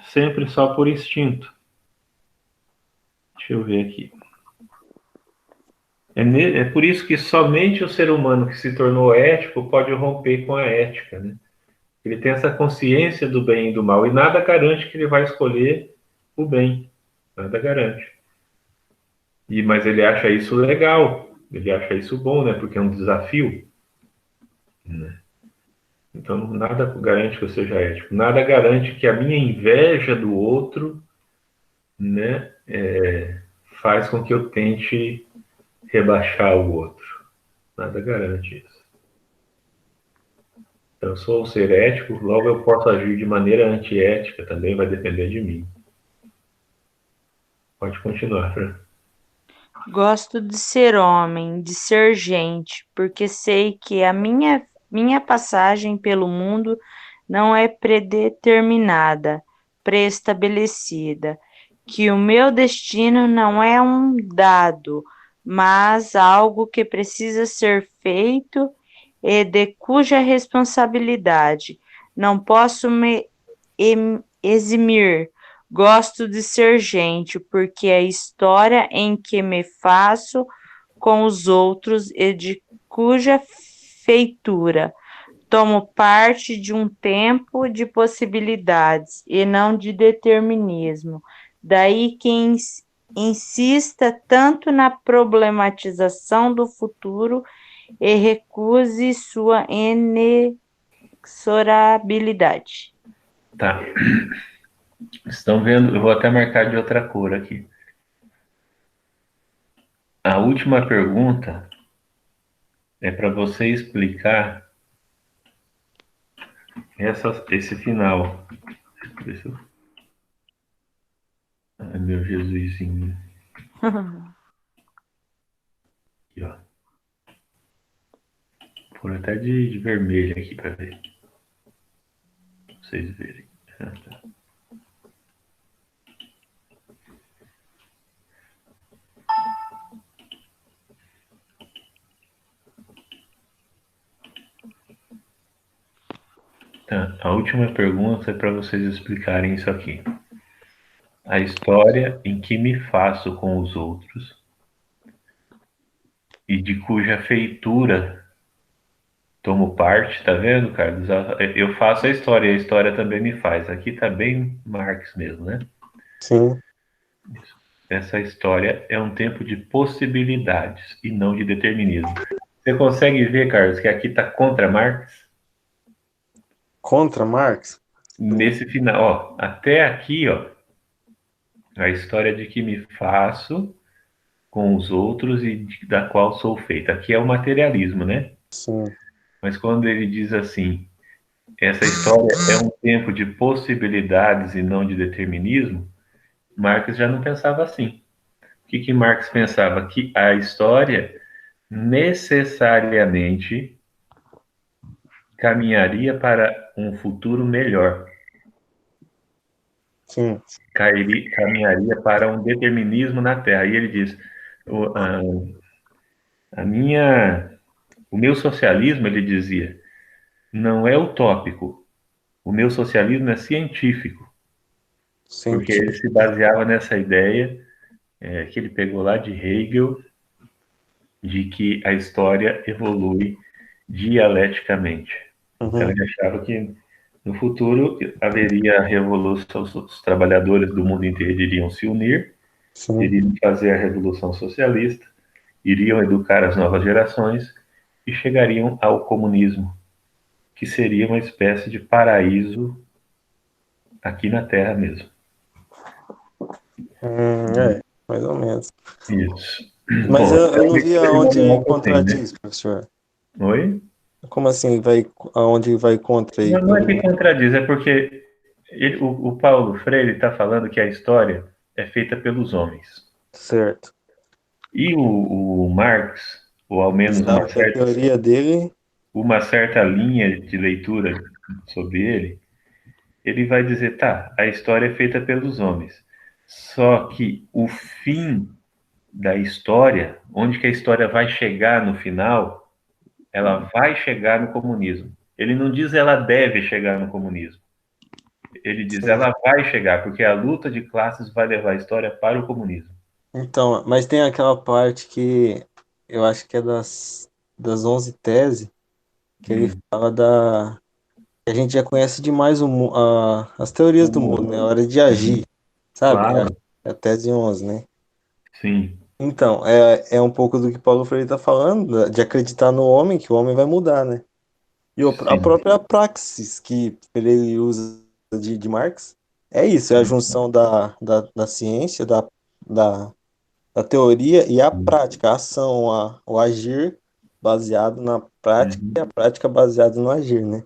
sempre só por instinto. Deixa eu ver aqui. É por isso que somente o ser humano que se tornou ético pode romper com a ética, né? Ele tem essa consciência do bem e do mal, e nada garante que ele vai escolher o bem. Nada garante. Mas ele acha isso legal, ele acha isso bom, né? Porque é um desafio, né? Então, nada garante que eu seja ético. Nada garante que a minha inveja do outro, né, faz com que eu tente rebaixar o outro. Nada garante isso. Então, eu sou um ser ético, logo eu posso agir de maneira antiética, também vai depender de mim. Pode continuar, Fran. Gosto de ser homem, de ser gente, porque sei que a minha passagem pelo mundo não é predeterminada, pré-estabelecida, que o meu destino não é um dado, mas algo que precisa ser feito e de cuja responsabilidade não posso me eximir. Gosto de ser gente, porque a história em que me faço com os outros e de cuja feitura tomo parte de um tempo de possibilidades e não de determinismo. Daí que insista tanto na problematização do futuro e recuse sua inexorabilidade. Tá. Estão vendo? Eu vou até marcar de outra cor aqui. A última pergunta é para você explicar esse final. Deixa eu... Ai, meu Jesusinho. Aqui, ó. Por até de vermelho aqui para ver. Pra vocês verem. Ah, tá. Tá, a última pergunta é para vocês explicarem isso aqui. A história em que me faço com os outros e de cuja feitura tomo parte, tá vendo, Carlos? Eu faço a história também me faz. Aqui tá bem Marx mesmo, né? Sim. Essa história é um tempo de possibilidades e não de determinismo. Você consegue ver, Carlos, que aqui tá contra Marx? Contra Marx? Nesse final, ó, até aqui, ó, a história de que me faço com os outros e da qual sou feito. Aqui é o materialismo, né? Sim. Mas quando ele diz assim, essa história é um tempo de possibilidades e não de determinismo, Marx já não pensava assim. O que Marx pensava? Que a história necessariamente caminharia para um futuro melhor, Sim. caminharia para um determinismo na Terra. E ele diz: o, a, a minha, o meu socialismo, ele dizia, não é utópico, o meu socialismo é científico, porque ele Científico. se baseava nessa ideia que ele pegou lá de Hegel, de que a história evolui dialeticamente. Então, Uhum. ele achava que no futuro haveria a revolução, os trabalhadores do mundo inteiro iriam se unir, Sim. iriam fazer a revolução socialista, iriam educar as novas gerações e chegariam ao comunismo, que seria uma espécie de paraíso aqui na Terra mesmo. Mais ou menos. Isso. Mas Bom, eu não realmente vi foi o aonde manual que eu tenho, né? contradiz, professor. Oi? Como assim aonde vai contra aí? Não é que contradiz, é porque o Paulo Freire está falando que a história é feita pelos homens. Certo. E o Marx, ou ao menos Sabe que a teoria dele. uma certa linha de leitura sobre ele vai dizer, tá, a história é feita pelos homens. Só que o fim da história, onde que a história vai chegar no final, ela vai chegar no comunismo. Ele não diz ela deve chegar no comunismo. Ele diz Sim. ela vai chegar, porque a luta de classes vai levar a história para o comunismo. Então, mas tem aquela parte que eu acho que é das 11 teses, que ele Hum, fala que a gente já conhece demais as teorias o do mundo, né? A mundo. hora de agir, Uhum, sabe? claro, É a tese 11, né? sim. Então, é um pouco do que Paulo Freire está falando, de acreditar no homem, que o homem vai mudar, né? E a Sim. própria praxis que ele usa de Marx é isso, é a junção da ciência, da, da teoria e a prática, a ação, o agir baseado na prática e a Uhum, prática baseada no agir, né?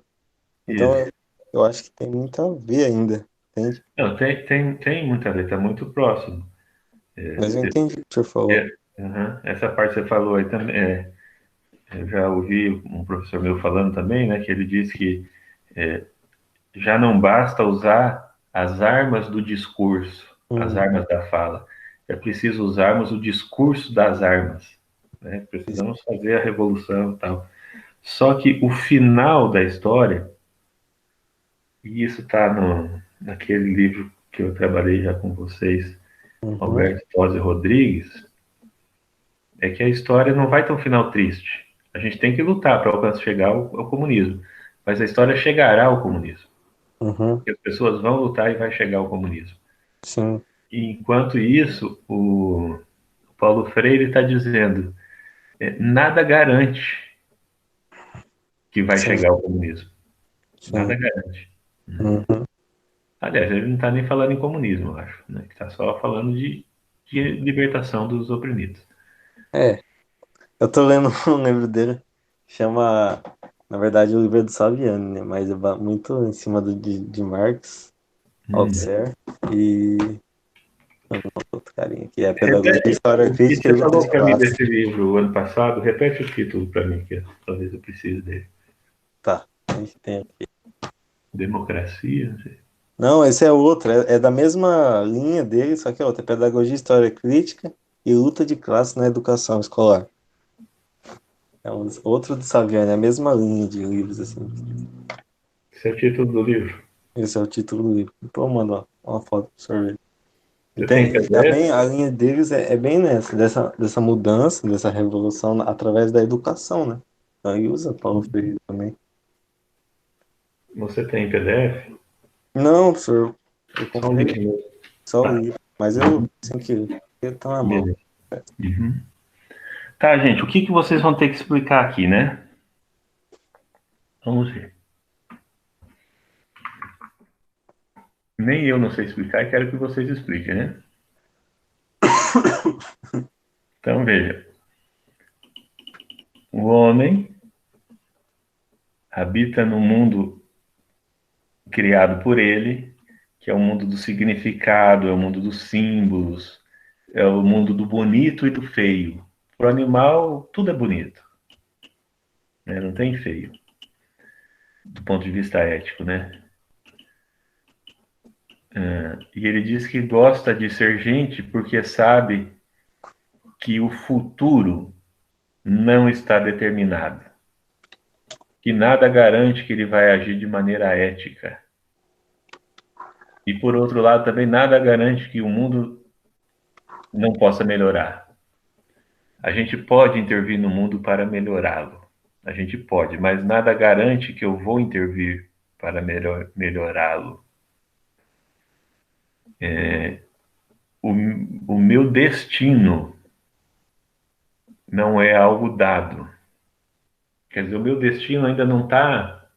Então, isso. eu acho que tem muito a ver ainda, entende? Não, tem muito a ver, está muito próximo. Mas eu entendi o que o senhor falou. Essa parte que você falou aí também, eu já ouvi um professor meu falando também, né, que ele disse que já não basta usar as armas do discurso, as Hum, armas da fala. É preciso usarmos o discurso das armas, né? Precisamos fazer a revolução e tal. Só que o final da história, e isso está naquele livro que eu trabalhei já com vocês, uhum, Alberto Tosi Rodrigues, é que a história não vai ter um final triste. A gente tem que lutar para alcançar chegar ao comunismo, mas a história chegará ao comunismo. uhum, Porque as pessoas vão lutar e vai chegar ao comunismo. sim, E, enquanto isso, o Paulo Freire está dizendo, nada garante que vai sim, chegar ao comunismo. sim. Nada garante. Né? Uhum. Aliás, ele não está nem falando em comunismo, eu acho. Né? Está só falando de libertação dos oprimidos. É, eu tô lendo um livro dele, chama, na verdade, o livro é do Saviano, né? Mas é muito em cima de Marx, Hum. Althusser e outro carinha, que é Pedagogia, Repete, História o que Crítica e você Luta falou de para mim Classe. desse livro ano passado, repete o título para mim, que talvez eu precise dele. Tá, a gente tem aqui. Democracia? Não sei. Não, esse é outro, é da mesma linha dele, só que é outro, é Pedagogia, História Crítica e Luta de Classe na Educação Escolar. É outro do Saviano, é a mesma linha de livros, assim. Esse é o título do livro. Esse é o título do livro. Depois eu mando uma foto pro senhor ver. E Você tem PDF? a linha deles é bem nessa, dessa mudança, dessa revolução através da educação, né? Então aí usa Paulo Freire também. Você tem PDF? Não, professor, eu Só um comprei livro mesmo. só o Tá, livro, mas eu, assim que ele tá na mão. beleza. Uhum. Tá, gente, o que que vocês vão ter que explicar aqui, né? Vamos ver. Nem eu não sei explicar e quero que vocês expliquem, né? Então, veja. O homem habita no mundo criado por ele, que é o mundo do significado, é o mundo dos símbolos, é o mundo do bonito e do feio. Para o animal, tudo é bonito, né? Não tem feio, do ponto de vista ético, né? E ele diz que gosta de ser gente porque sabe que o futuro não está determinado, que nada garante que ele vai agir de maneira ética. E por outro lado, também nada garante que o mundo não possa melhorar. A gente pode intervir no mundo para melhorá-lo. A gente pode, mas nada garante que eu vou intervir para melhorá-lo. O meu destino não é algo dado. Quer dizer, o meu destino ainda não está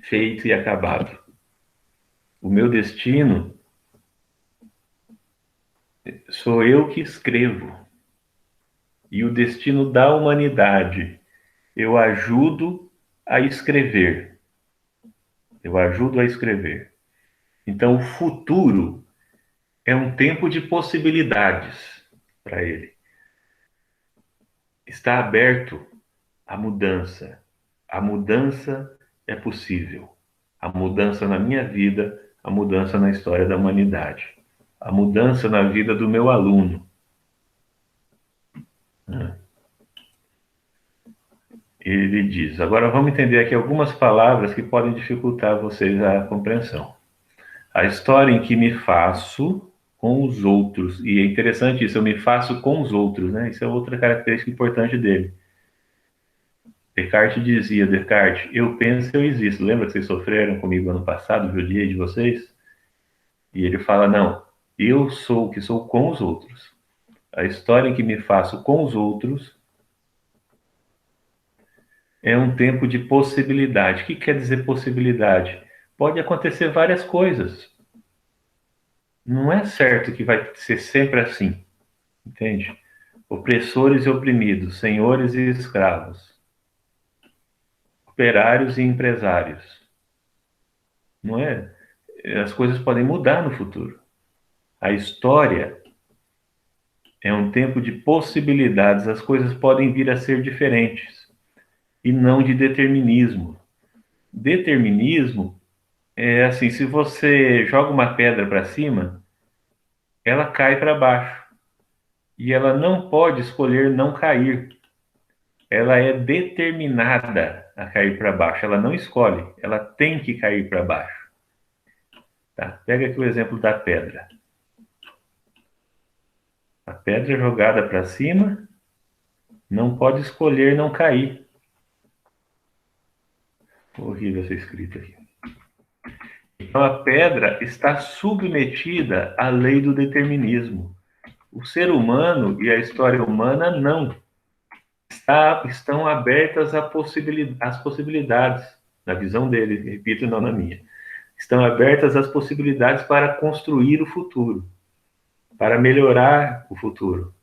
feito e acabado. O meu destino sou eu que escrevo. E o destino da humanidade, eu ajudo a escrever. Eu ajudo a escrever. Então, o futuro é um tempo de possibilidades para ele. Está aberto à mudança. A mudança é possível. A mudança na minha vida, a mudança na história da humanidade. A mudança na vida do meu aluno. Ele diz, agora vamos entender aqui algumas palavras que podem dificultar vocês a compreensão. A história em que me faço com os outros. E é interessante isso, eu me faço com os outros, né? Isso é outra característica importante dele. Descartes dizia, Descartes, eu penso, eu existo. Lembra que vocês sofreram comigo ano passado, judiei de vocês? E ele fala, não, eu sou o que sou com os outros. A história em que me faço com os outros é um tempo de possibilidade. O que quer dizer possibilidade? Pode acontecer várias coisas. Não é certo que vai ser sempre assim, entende? Opressores e oprimidos, senhores e escravos, operários e empresários. Não é? As coisas podem mudar no futuro. A história é um tempo de possibilidades, as coisas podem vir a ser diferentes, e não de determinismo. Determinismo é assim, se você joga uma pedra para cima, ela cai para baixo. E ela não pode escolher não cair. Ela é determinada a cair para baixo. Ela não escolhe. Ela tem que cair para baixo. Tá? Pega aqui o exemplo da pedra. A pedra jogada para cima não pode escolher não cair. Horrível essa escrita aqui. Então a pedra está submetida à lei do determinismo. O ser humano e a história humana não. Estão abertas às possibilidades, na visão dele, repito, não na minha. Estão abertas às possibilidades para construir o futuro, para melhorar o futuro.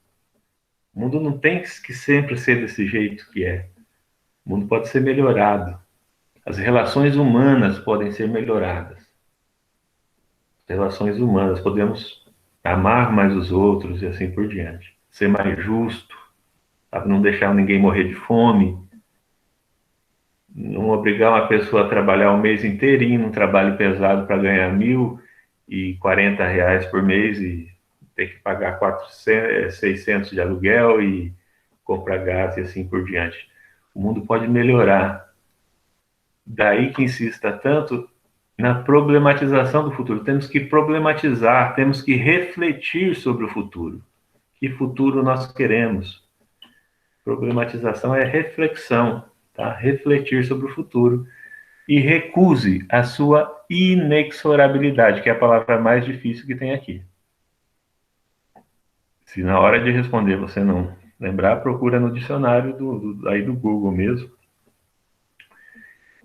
O mundo não tem que sempre ser desse jeito que é. O mundo pode ser melhorado. As relações humanas podem ser melhoradas. As relações humanas, podemos amar mais os outros e assim por diante. Ser mais justo, sabe? Não deixar ninguém morrer de fome, não obrigar uma pessoa a trabalhar o mês inteirinho, num trabalho pesado para ganhar R$ 1.040 por mês e ter que pagar 600 de aluguel e comprar gás e assim por diante. O mundo pode melhorar. Daí que insista tanto na problematização do futuro. Temos que problematizar, temos que refletir sobre o futuro. Que futuro nós queremos? Problematização é reflexão, tá? Refletir sobre o futuro e recuse a sua inexorabilidade, que é a palavra mais difícil que tem aqui. Se na hora de responder você não lembrar, procura no dicionário aí do Google mesmo.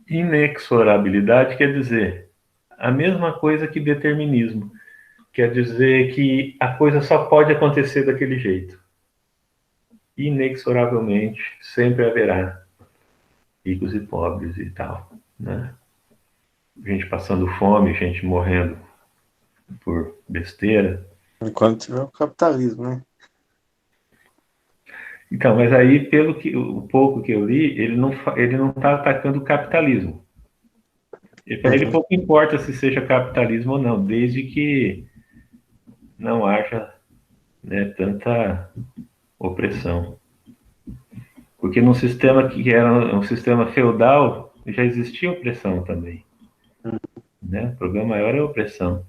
Inexorabilidade quer dizer a mesma coisa que determinismo. Quer dizer que a coisa só pode acontecer daquele jeito. Inexoravelmente, sempre haverá ricos e pobres e tal, né? gente passando fome, gente morrendo por besteira. Enquanto tiver o capitalismo, né? Então, mas aí, pelo que o pouco que eu li, ele não está atacando o capitalismo. E para ele Uhum. pouco importa se seja capitalismo ou não, desde que não haja, né, tanta opressão. Porque num sistema que era um sistema feudal, já existia opressão também, né? O problema maior é a opressão.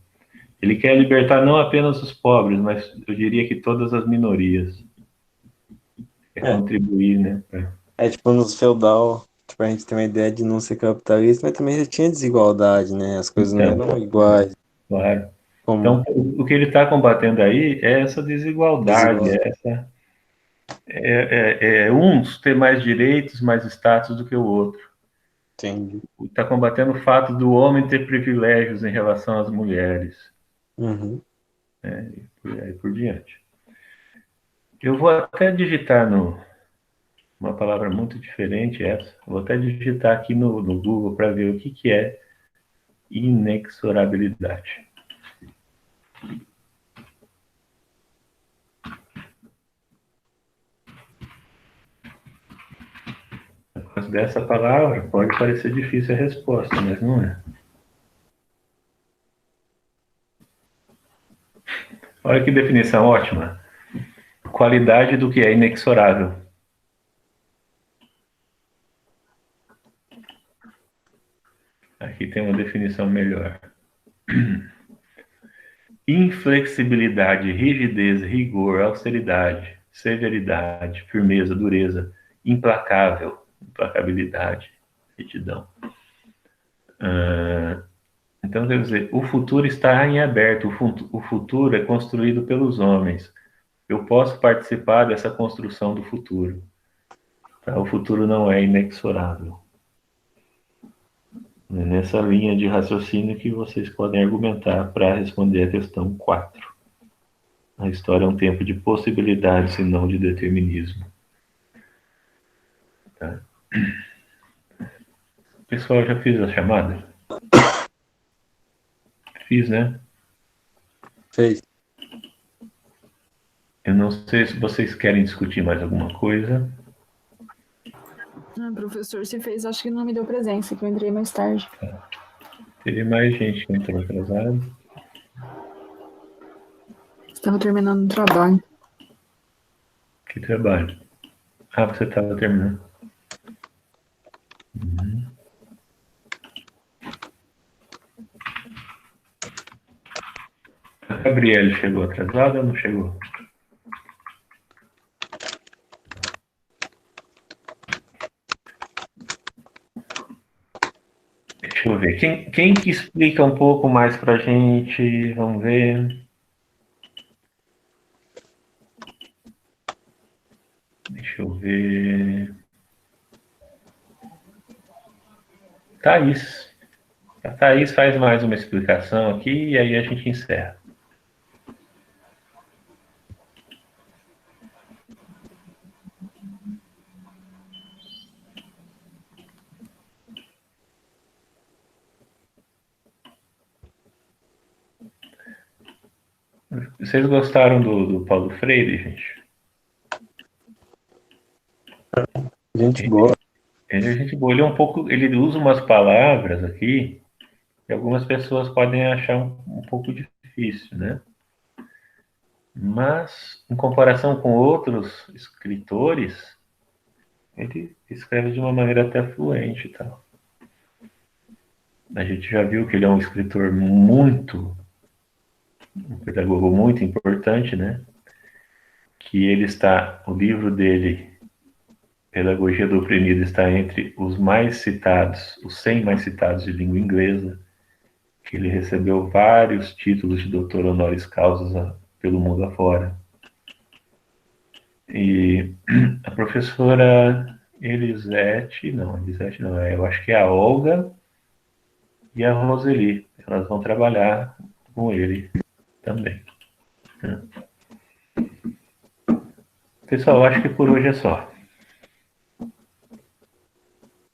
Ele quer libertar não apenas os pobres, mas eu diria que todas as minorias. Quer É, contribuir, né? é tipo nos feudal, tipo, a gente tem uma ideia de não ser capitalista, mas também já tinha desigualdade, né? As coisas não Então, eram iguais, claro. como Então, o que ele está combatendo aí é essa desigualdade, desigualdade. uns ter mais direitos, mais status do que o outro. Entendi. Está combatendo o fato do homem ter privilégios em relação às mulheres, Uhum. né? E por aí por diante. Eu vou até digitar uma palavra muito diferente essa. Vou até digitar aqui no Google para ver o que é inexorabilidade. Mas dessa palavra pode parecer difícil a resposta, mas não é. Olha que definição ótima. Qualidade do que é inexorável. Aqui tem uma definição melhor. Inflexibilidade, rigidez, rigor, austeridade, severidade, firmeza, dureza, implacável, implacabilidade, retidão. Então, quer dizer, o futuro está em aberto, o futuro é construído pelos homens. Eu posso participar dessa construção do futuro. Tá? O futuro não é inexorável. É nessa linha de raciocínio que vocês podem argumentar para responder a questão 4. A história é um tempo de possibilidades e não de determinismo. Tá? Pessoal, já fiz a chamada? Fiz, né? Fez. Eu não sei se vocês querem discutir mais alguma coisa. Professor, você fez, acho que não me deu presença, que eu entrei mais tarde. Teve mais gente que entrou atrasado. Estava terminando o trabalho. Que trabalho. Ah, você estava terminando. Uhum. A Gabriele chegou atrasada ou não chegou? Deixa eu ver. Quem que explica um pouco mais pra gente? Vamos ver. Deixa eu ver. Thaís. A Thaís faz mais uma explicação aqui e aí a gente encerra. Vocês gostaram do Paulo Freire, gente? Gente boa. Ele é gente boa. Ele é um pouco. Ele usa umas palavras aqui que algumas pessoas podem achar um pouco difícil, né? Mas, em comparação com outros escritores, ele escreve de uma maneira até fluente e tal. A gente já viu que ele é um escritor um pedagogo muito importante, né? Que o livro dele, Pedagogia do Oprimido, está entre os mais citados, os 100 mais citados de língua inglesa, que ele recebeu vários títulos de doutor honoris causa pelo mundo afora. E a professora Elisete não, eu acho que é a Olga e a Roseli, elas vão trabalhar com ele também. Pessoal, acho que por hoje é só.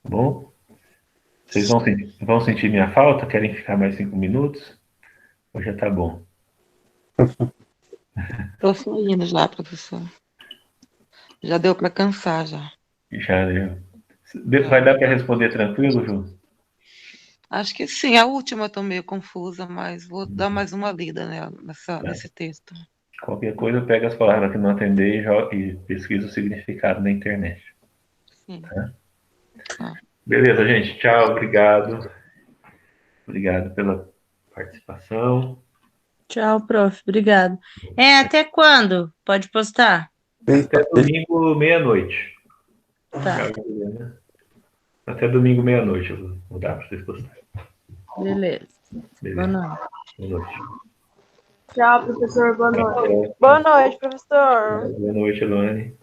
Bom, Vocês vão sentir minha falta? Querem ficar mais 5 minutos? Ou já tá bom? Estou saindo já, professor. Já deu para cansar, já. Já deu. Vai dar para responder tranquilo, Ju? Acho que sim. A última eu estou meio confusa, mas vou dar mais uma lida nesse texto. Qualquer coisa, pega as palavras que não atender e pesquisa o significado na internet. Sim. Tá? Beleza, gente. Tchau, obrigado. Obrigado pela participação. Tchau, prof. Obrigado. Até quando? Pode postar? Até domingo, meia-noite. Tá. Até domingo, meia-noite. Eu vou dar para vocês postarem. Beleza. Boa noite. Boa noite. Tchau, professor. Boa noite. Boa noite, professor. Boa noite, Elane.